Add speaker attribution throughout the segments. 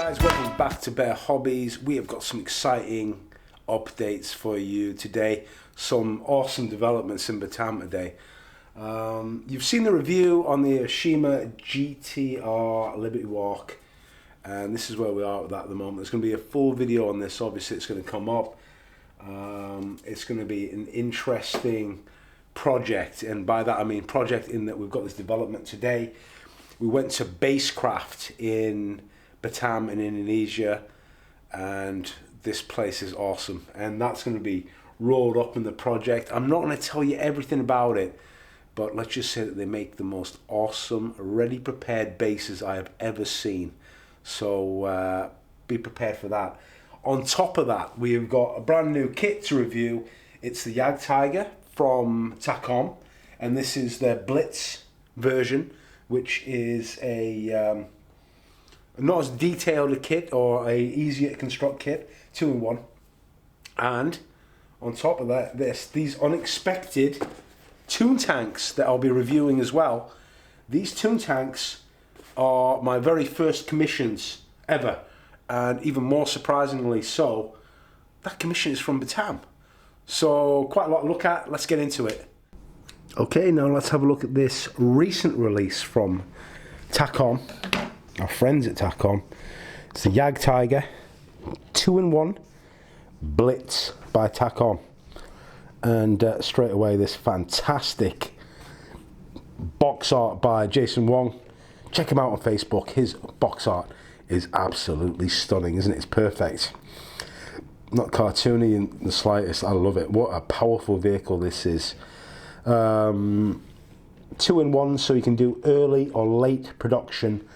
Speaker 1: guys, welcome back to Bear Hobbies. We have got some exciting updates for you today. Some awesome developments in Batam today. You've seen the review on the Oshima GTR Liberty Walk, and this is where we are with that at the moment. There's going to be a full video on this. Obviously it's going to come up. It's going to be an interesting project, and by that I mean project in that we've got this development today. We went to Basecraft in Batam in Indonesia, and this place is awesome, and that's going to be rolled up in the project. I'm not going to tell you everything about it, but let's just say that they make the most awesome ready prepared bases I have ever seen, so be prepared for that. On top of that, we've got a brand new kit to review. It's the Jagdtiger from Takom, and this is their Blitz version, which is a not as detailed a kit or a easier to construct kit, 2-in-1. And on top of that, these unexpected toon tanks that I'll be reviewing as well. These toon tanks are my very first commissions ever, and even more surprisingly so, that commission is from Batam. So quite a lot to look at. Let's get into it. Okay, now let's have a look at this recent release from Takom, our friends at Takom. It's the Jagdtiger 2-in-1 Blitz by Takom, and straight away this fantastic box art by Jason Wong. Check him out on Facebook. His box art is absolutely stunning, isn't it? It's perfect. Not cartoony in the slightest. I love it. What a powerful vehicle this is. 2-in-1, so you can do early or late production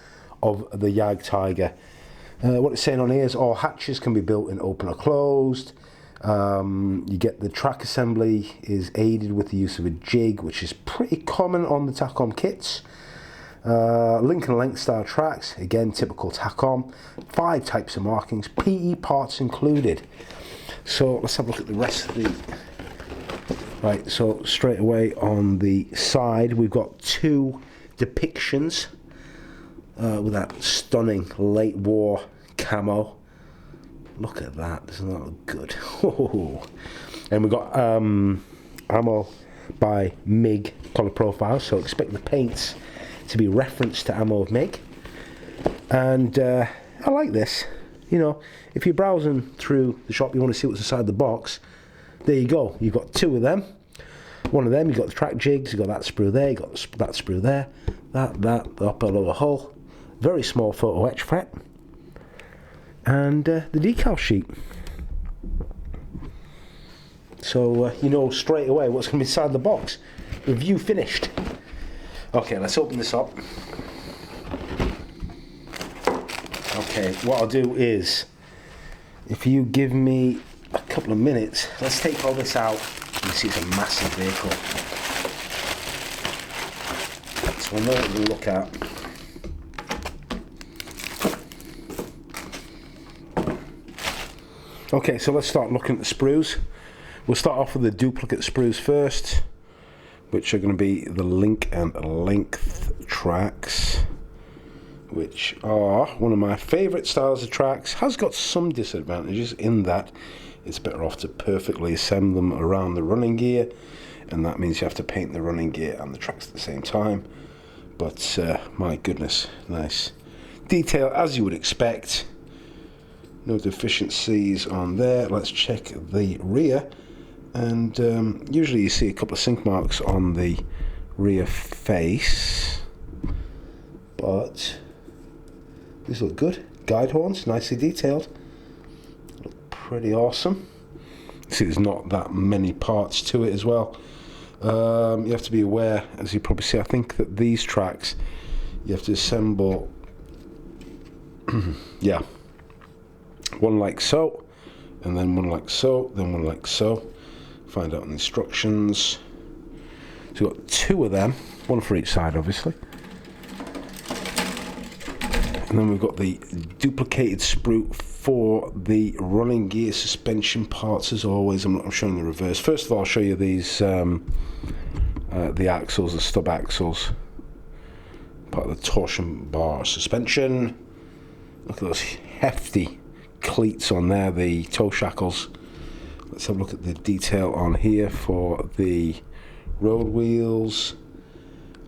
Speaker 1: of the Jagdtiger. What it's saying on here is all hatches can be built in open or closed. You get the track assembly is aided with the use of a jig, which is pretty common on the Takom kits. Link and length style tracks, again typical Takom. 5 types of markings, PE parts included. So let's have a look at the rest of the... Right, so straight away on the side we've got 2 depictions with that stunning late war camo. Look at that, doesn't that look good? And we've got ammo by MiG color profile, so expect the paints to be referenced to ammo of MiG. And I like this. You know, if you're browsing through the shop, you want to see what's inside the box. There you go. You've got 2 of them. One of them, you've got the track jigs, you've got that sprue there, you've got that sprue there, the upper lower hull, very small photo etch fret, and the decal sheet. So you know straight away what's going to be inside the box. Review finished. Okay, let's open this up. Okay, what I'll do is, if you give me a couple of minutes, let's take all this out. You see it's a massive vehicle. So I know what we'll look at. Okay, so let's start looking at the sprues. We'll start off with the duplicate sprues first, which are going to be the link and length tracks, which are one of my favourite styles of tracks. Has got some disadvantages in that it's better off to perfectly assemble them around the running gear, and that means you have to paint the running gear and the tracks at the same time. But my goodness, nice detail as you would expect. No deficiencies on there. Let's check the rear, and usually you see a couple of sink marks on the rear face, but these look good. Guide horns, nicely detailed. Pretty awesome. See, there's not that many parts to it as well. You have to be aware, as you probably see, I think that these tracks you have to assemble yeah, one like so, and then one like so, then one like so. Find out in the instructions. So we've got 2 of them, one for each side obviously. And then we've got the duplicated sprue for the running gear suspension parts as always. I'm showing the reverse. First of all, I'll show you these, the axles, the stub axles. Part of the torsion bar suspension. Look at those hefty cleats on there, the toe shackles. Let's have a look at the detail on here for the road wheels.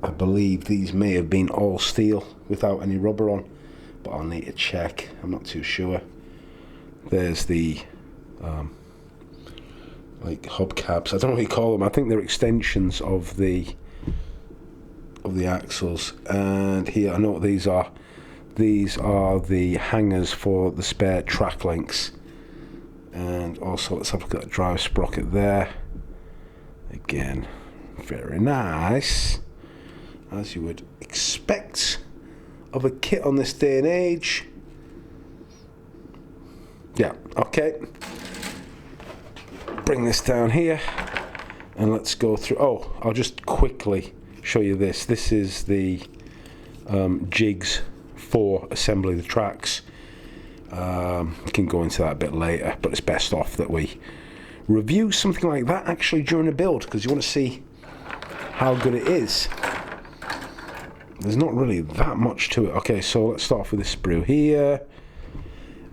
Speaker 1: I believe these may have been all steel without any rubber on, but I'll need to check. I'm not too sure. There's the like hubcaps. I don't know what you call them. I think they're extensions of the axles. And here, I know what these are. These are the hangers for the spare track links. And also, let's have a look at that drive sprocket there. Again, very nice, as you would expect of a kit on this day and age. Yeah, okay. Bring this down here, and let's go through. Oh, I'll just quickly show you this. This is the jigs for assembling the tracks. We can go into that a bit later, but it's best off that we review something like that actually during a build, because you want to see how good it is. There's not really that much to it. Okay, so let's start off with this sprue here,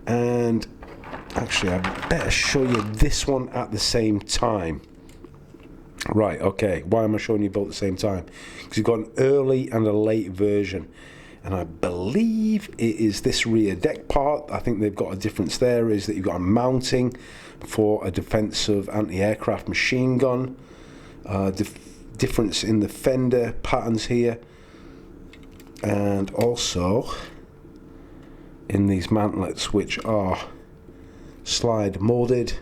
Speaker 1: and actually I better show you this one at the same time. Right, okay, why am I showing you both at the same time? Because you've got an early and a late version, and I believe it is this rear deck part. I think they've got a difference there, is that you've got a mounting for a defensive anti-aircraft machine gun. Difference in the fender patterns here, and also in these mantlets, which are slide molded.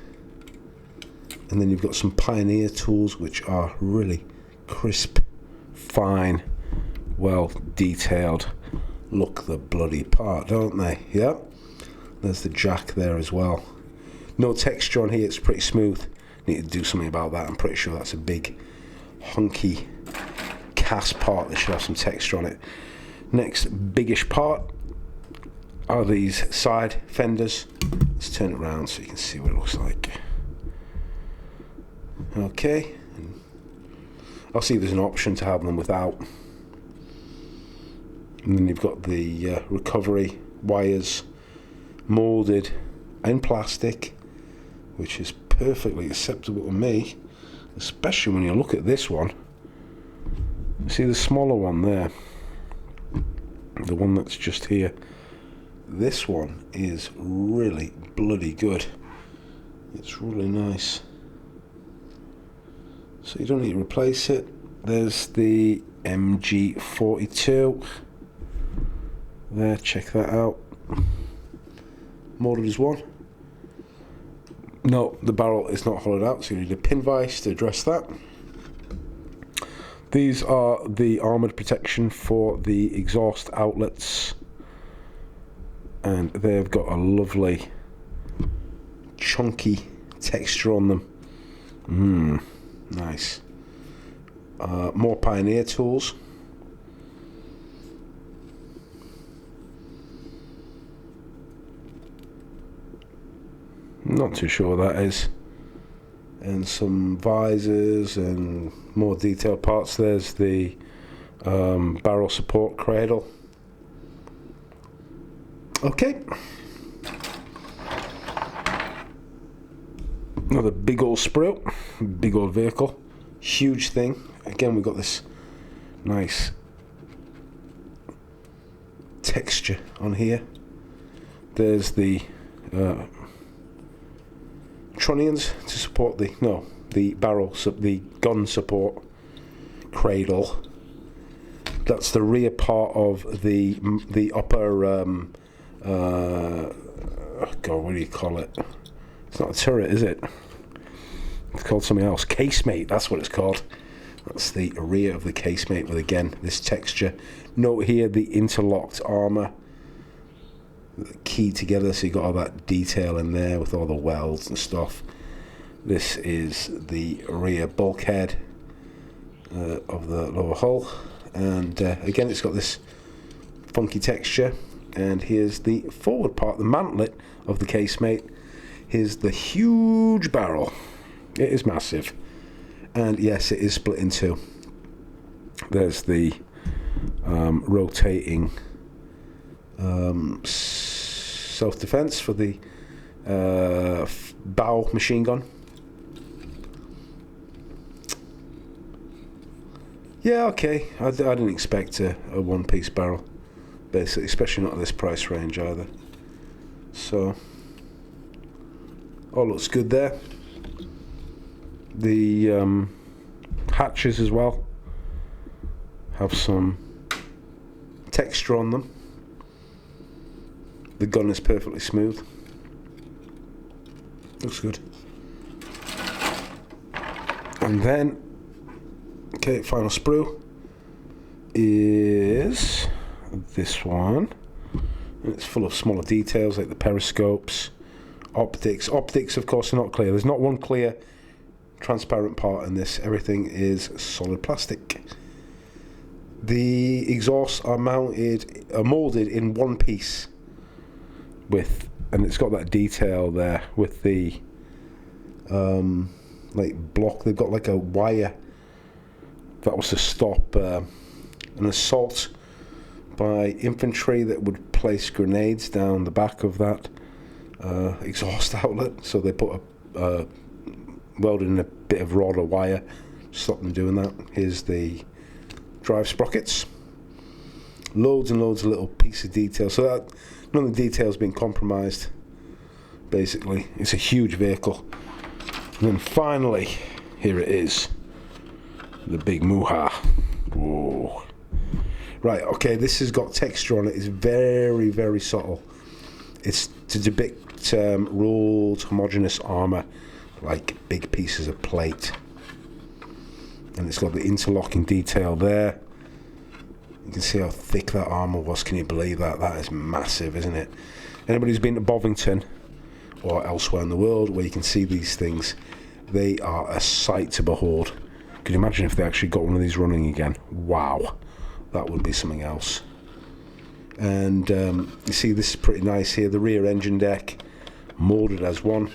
Speaker 1: And then you've got some Pioneer tools, which are really crisp, fine, well detailed. Look the bloody part, don't they? Yeah. There's the jack there as well. No texture on here, it's pretty smooth. Need to do something about that. I'm pretty sure that's a big hunky cast part that should have some texture on it. Next biggish part are these side fenders. Let's turn it around so you can see what it looks like. Okay, I'll see if there's an option to have them without. And then you've got the recovery wires molded in plastic, which is perfectly acceptable to me, especially when you look at this one. See the smaller one there, the one that's just here. This one is really bloody good. It's really nice. So you don't need to replace it. There's the MG42 there, check that out. Molded as one. No, the barrel is not hollowed out, so you need a pin vise to address that. These are the armoured protection for the exhaust outlets, and they've got a lovely chunky texture on them. Nice. More Pioneer tools. Not too sure what that is. And some visors and more detailed parts. There's the barrel support cradle. Okay. Another big old sprue, big old vehicle, huge thing. Again, we've got this nice texture on here. There's the trunnions to support the barrel, the gun support cradle. That's the rear part of the upper God, what do you call it? It's not a turret, is it? It's called something else. Casemate, that's what it's called. That's the rear of the casemate with, again, this texture. Note here the interlocked armour keyed together, so you've got all that detail in there with all the welds and stuff. This is the rear bulkhead of the lower hull. And again, it's got this funky texture. And here's the forward part, the mantlet of the casemate. Here's the huge barrel. It is massive. And yes, it is split in two. There's the rotating self-defense for the bow machine gun. Yeah, okay. I didn't expect a one-piece barrel, basically, especially not at this price range either. So, all looks good there. The hatches as well have some texture on them. The gun is perfectly smooth. Looks good. And then, okay, final sprue is this one. And it's full of smaller details like the periscopes, optics. Optics, of course, are not clear. There's not one clear, transparent part in this. Everything is solid plastic. The exhausts are molded in one piece and it's got that detail there with the like block. They've got like a wire that was to stop an assault by infantry that would place grenades down the back of that exhaust outlet. So they put welded in a bit of rod or wire to stop them doing that. Here's the drive sprockets. Loads and loads of little pieces of detail. So that none of the detail's been compromised. Basically, it's a huge vehicle. And then finally, here it is, the big Muha. Whoa. Right, okay, this has got texture on it. It's very, very subtle. It's to depict ruled homogeneous armour, like big pieces of plate. And it's got the interlocking detail there. You can see how thick that armour was. Can you believe that? That is massive, isn't it? Anybody who's been to Bovington or elsewhere in the world where you can see these things, they are a sight to behold. Could you imagine if they actually got one of these running again? Wow, that would be something else. And you see this is pretty nice here. The rear engine deck, moulded as one.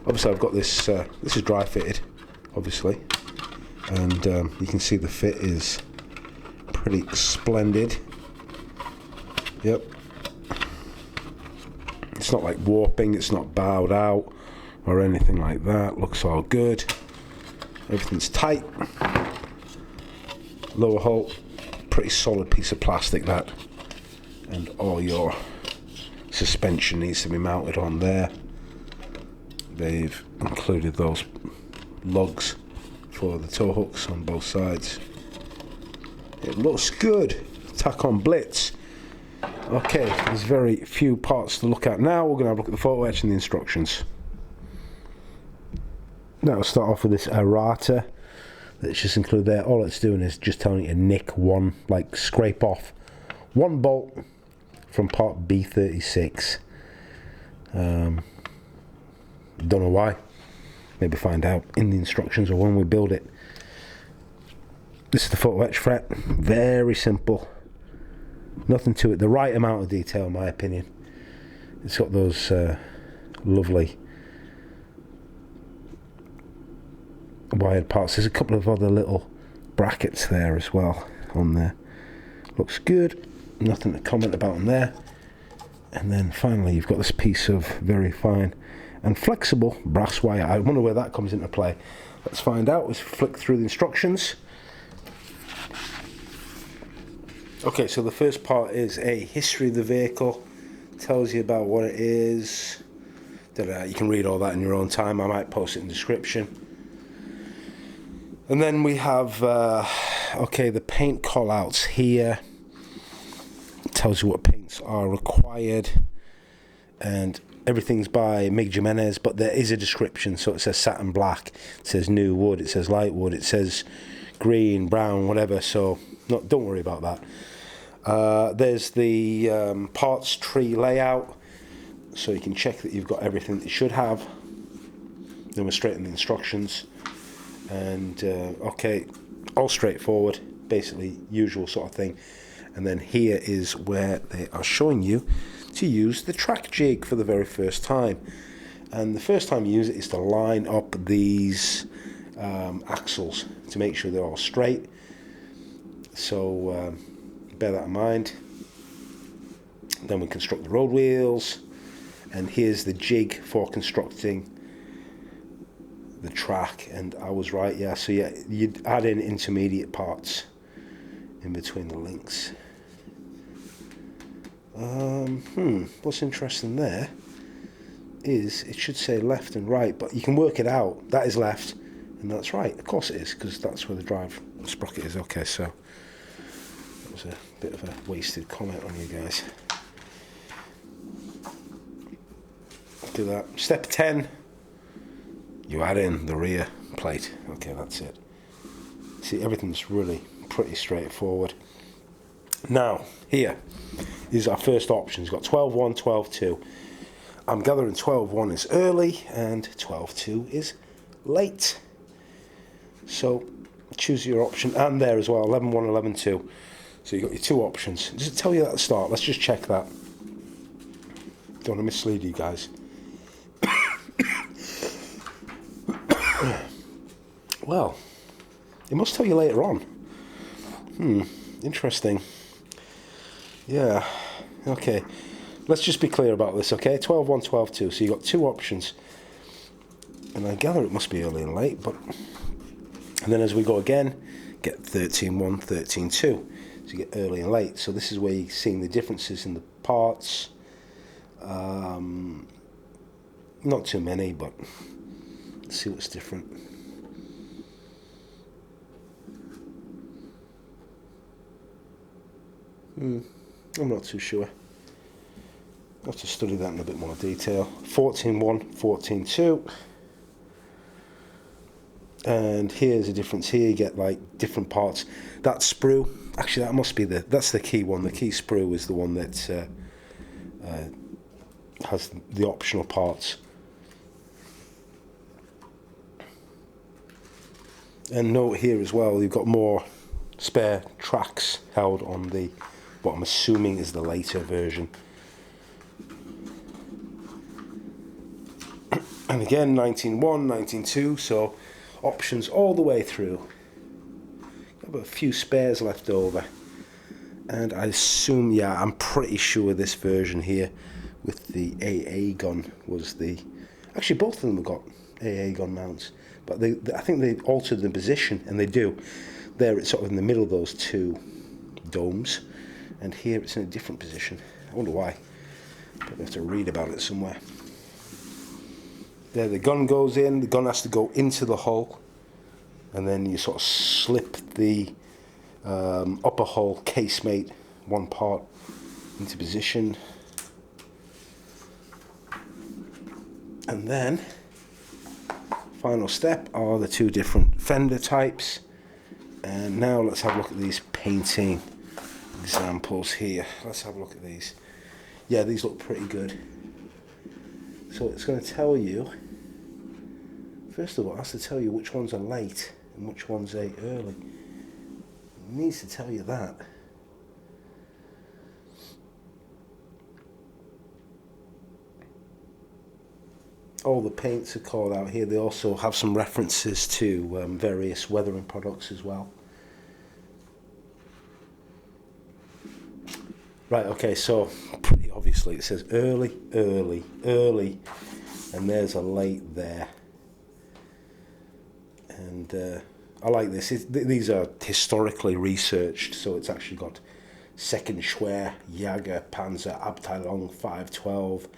Speaker 1: Obviously I've got this, this is dry fitted, obviously. And you can see the fit is pretty splendid. Yep. It's not like warping, it's not bowed out or anything like that. Looks all good. Everything's tight. Lower hull, pretty solid piece of plastic that. And all your suspension needs to be mounted on there. They've included those lugs for the tow hooks on both sides. It looks good. Takom Blitz. Okay, there's very few parts to look at now. We're going to have a look at the photo etch and the instructions. Now we'll start off with this errata that's just included there. All it's doing is just telling you to nick one, like scrape off one bolt from part B36. Don't know why. Maybe find out in the instructions or when we build it. This is the photo etch fret. Very simple. Nothing to it. The right amount of detail, in my opinion. It's got those lovely wired parts. There's a couple of other little brackets there as well on there. Looks good. Nothing to comment about on there. And then finally you've got this piece of very fine and flexible brass wire. I wonder where that comes into play. Let's find out. Let's flick through the instructions. Okay, so the first part is a history of the vehicle. Tells you about what it is. You can read all that in your own time. I might post it in the description. And then we have, okay, the paint callouts here. It tells you what paints are required. And everything's by Mig Jimenez, but there is a description. So it says satin black, it says new wood, it says light wood, it says green, brown, whatever. So don't worry about that. There's the parts tree layout, so you can check that you've got everything that you should have. Then we're straight in the instructions, and okay, all straightforward, basically usual sort of thing. And then here is where they are showing you to use the track jig for the very first time. And the first time you use it is to line up these axles to make sure they're all straight. So bear that in mind. Then we construct the road wheels, and here's the jig for constructing the track. And I was right, yeah, so yeah, you'd add in intermediate parts in between the links. What's interesting there is it should say left and right, but you can work it out. That is left and that's right. Of course it is, because that's where the drive sprocket is. Okay, so that was a bit of a wasted comment on you guys. Do that. Step 10, you add in the rear plate. Okay, that's it. See, everything's really pretty straightforward. Now, here is our first option. We've got 12.1, 12.2. I'm gathering 12.1 is early and 12.2 is late. So choose your option, and there as well, 11.1, 11.2. So you've got your two options. Does it tell you that at the start? Let's just check that. Don't want to mislead you guys. Well, it must tell you later on. Interesting. Yeah, okay. Let's just be clear about this, okay? 12.1, 12.2. So you've got two options. And I gather it must be early and late, but... And then as we go again, get 13.1, 13.2. So you get early and late. So this is where you're seeing the differences in the parts. Not too many, but let's see what's different. I'm not too sure. I'll have to study that in a bit more detail. 14.1, 14.2. And here's a difference. Here you get like different parts. That sprue, actually that must be that's the key one. The key sprue is the one that has the optional parts. And note here as well, you've got more spare tracks held on the, what I'm assuming is the later version. And again, 19.1, 19.2, so options all the way through. Got a few spares left over. And I assume, yeah, I'm pretty sure this version here with the AA gun was the... Actually, both of them have got AA gun mounts. But I think they altered the position, and they do. There it's sort of in the middle of those two domes. And here it's in a different position. I wonder why. Probably have to read about it somewhere. There the gun goes in, the gun has to go into the hull, and then you sort of slip the upper hull casemate one part into position. And then, final step are the two different fender types. And now let's have a look at these painting examples here. Let's have a look at these. Yeah, these look pretty good. So it's going to tell you, first of all, it has to tell you which ones are late and which ones are early. It needs to tell you that. All the paints are called out here. They also have some references to various weathering products as well. Right, okay, so pretty obviously it says early, early, early, and there's a late there. And I like this. These are historically researched, so it's actually got Second Schwer, Jager, Panzer, Abteilung 512,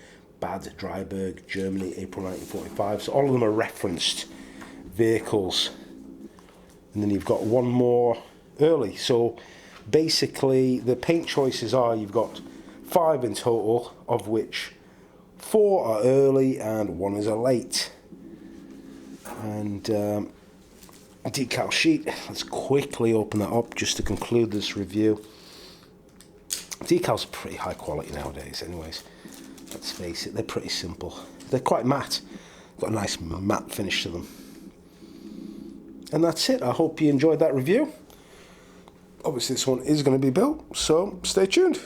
Speaker 1: Bad Dreiberg, Germany, April 1945. So all of them are referenced vehicles. And then you've got one more early. So basically the paint choices are, you've got 5 in total, of which 4 are early and 1 is a late. And a decal sheet, let's quickly open that up just to conclude this review. Decals are pretty high quality nowadays anyways, let's face it, they're pretty simple. They're quite matte, got a nice matte finish to them. And that's it. I hope you enjoyed that review. Obviously this one is going to be built, so stay tuned.